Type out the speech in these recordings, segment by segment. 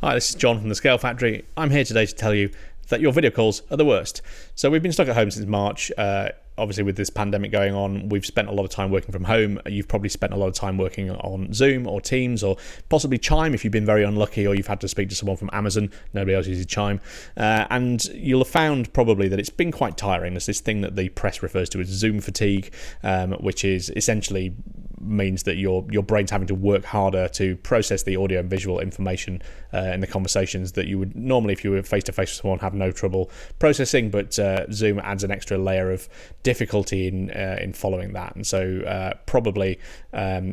Hi, this is John from the Scale Factory. I'm here today to tell you that your video calls are the worst. So we've been stuck at home since March. Obviously, with this pandemic going on, we've spent a lot of time working from home. You've probably spent a lot of time working on Zoom or Teams or possibly Chime if you've been very unlucky or you've had to speak to someone from Amazon. Nobody else uses Chime. And you'll have found probably that it's been quite tiring. There's this thing that the press refers to as Zoom fatigue, which is essentially means that your brain's having to work harder to process the audio and visual information in the conversations that you would normally, if you were face to face with someone, have no trouble processing. But Zoom adds an extra layer of difficulty in following that, and so probably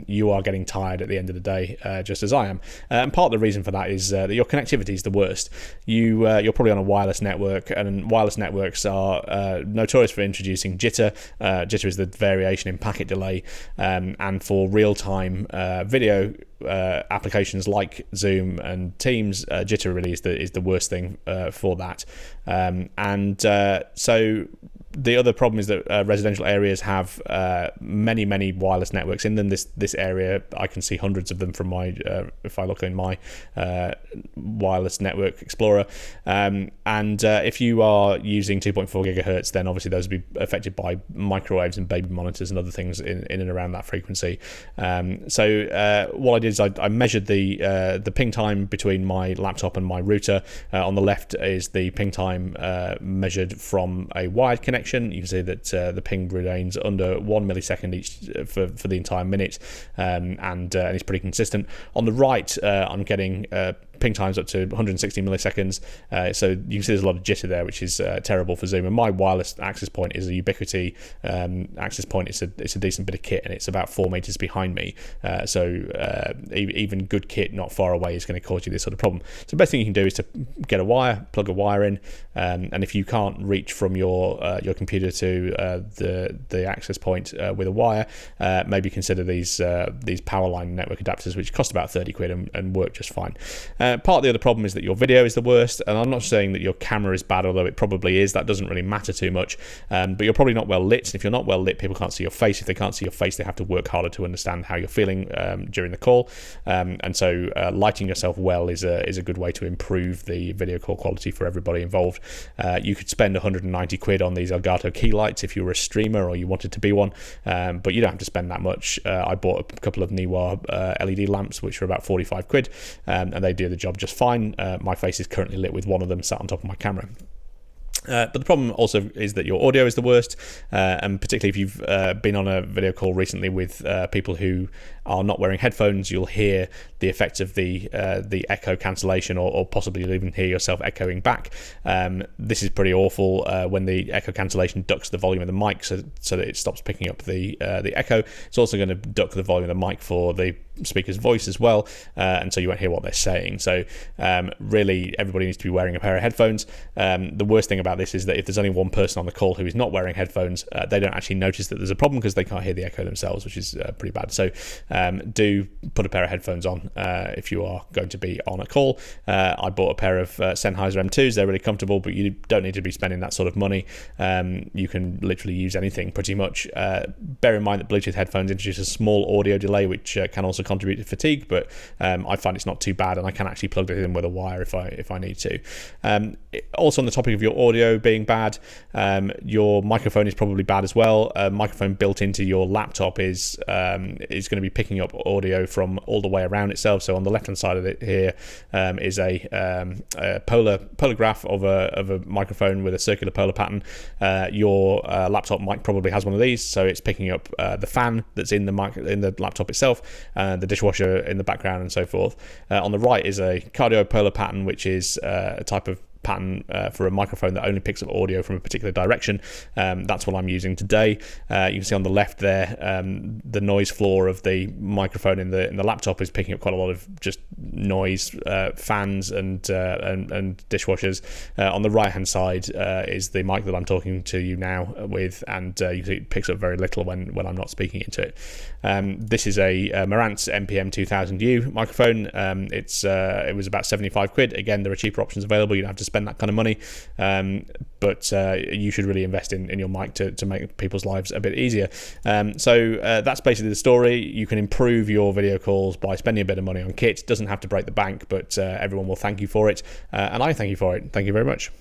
you are getting tired at the end of the day, just as I am. And part of the reason for that is that your connectivity is the worst. You're probably on a wireless network, and wireless networks are notorious for introducing jitter. Jitter is the variation in packet delay, and for real-time video applications like Zoom and Teams, jitter really is the worst thing for that. So the other problem is that residential areas have many wireless networks in them. This area, I can see hundreds of them from my if I look in my wireless network explorer. If you are using 2.4 gigahertz, then obviously those will be affected by microwaves and baby monitors and other things in and around that frequency. What I did is I measured the ping time between my laptop and my router. On the left is the ping time measured from a wired connection. You can see that the ping remains under 1 millisecond each for the entire minute, and it's pretty consistent. On the right, I'm getting ping times up to 160 milliseconds, so you can see there's a lot of jitter there, which is terrible for Zoom. And my wireless access point is a Ubiquiti access point. It's a decent bit of kit, and it's about 4 meters behind me, so even good kit not far away is going to cause you this sort of problem. So the best thing you can do is to get a wire, plug a wire in, and if you can't reach from your computer to the access point with a wire, maybe consider these Powerline network adapters, which cost about 30 quid and work just fine. Part of the other problem is that your video is the worst, and I'm not saying that your camera is bad, although it probably is. That doesn't really matter too much, but you're probably not well lit, and if you're not well lit, people can't see your face. If they can't see your face, they have to work harder to understand how you're feeling during the call, and so lighting yourself well is a good way to improve the video call quality for everybody involved. You could spend 190 quid on these Elgato key lights if you were a streamer or you wanted to be one, but you don't have to spend that much. I bought a couple of Neewer LED lamps, which are about 45 quid, and they do the job just fine. My face is currently lit with one of them sat on top of my camera. But the problem also is that your audio is the worst, and particularly if you've been on a video call recently with people who are not wearing headphones, you'll hear the effects of the echo cancellation, or possibly you'll even hear yourself echoing back. This is pretty awful when the echo cancellation ducks the volume of the mic so that it stops picking up the echo. It's also going to duck the volume of the mic for the speaker's voice as well, and so you won't hear what they're saying. So really, everybody needs to be wearing a pair of headphones. The worst thing about this is that if there's only one person on the call who is not wearing headphones, they don't actually notice that there's a problem because they can't hear the echo themselves, which is pretty bad. So do put a pair of headphones on if you are going to be on a call. I bought a pair of Sennheiser M2s. They're really comfortable, but you don't need to be spending that sort of money. You can literally use anything pretty much. Bear in mind that Bluetooth headphones introduce a small audio delay, which can also contribute to fatigue, but I find it's not too bad, and I can actually plug it in with a wire if I need to. Also, on the topic of your audio being bad, your microphone is probably bad as well. A microphone built into your laptop is going to be picking up audio from all the way around itself. So on the left hand side of it here is a polar graph of a microphone with a circular polar pattern. Your laptop mic probably has one of these, so it's picking up the fan that's in the laptop itself, the dishwasher in the background, and so forth. On the right is a cardiopolar pattern, which is a type of pattern for a microphone that only picks up audio from a particular direction. That's what I'm using today. You can see on the left there, the noise floor of the microphone in the laptop is picking up quite a lot of just noise, fans and dishwashers. On the right hand side is the mic that I'm talking to you now with, and you see it picks up very little when I'm not speaking into it. This is a Marantz NPM 2000U microphone. It was about 75 quid. Again, there are cheaper options available. You don't have to spend spend that kind of money, but you should really invest in your mic to make people's lives a bit easier. So that's basically the story. You can improve your video calls by spending a bit of money on kit. It doesn't have to break the bank, but everyone will thank you for it, and I thank you for it. Thank you very much.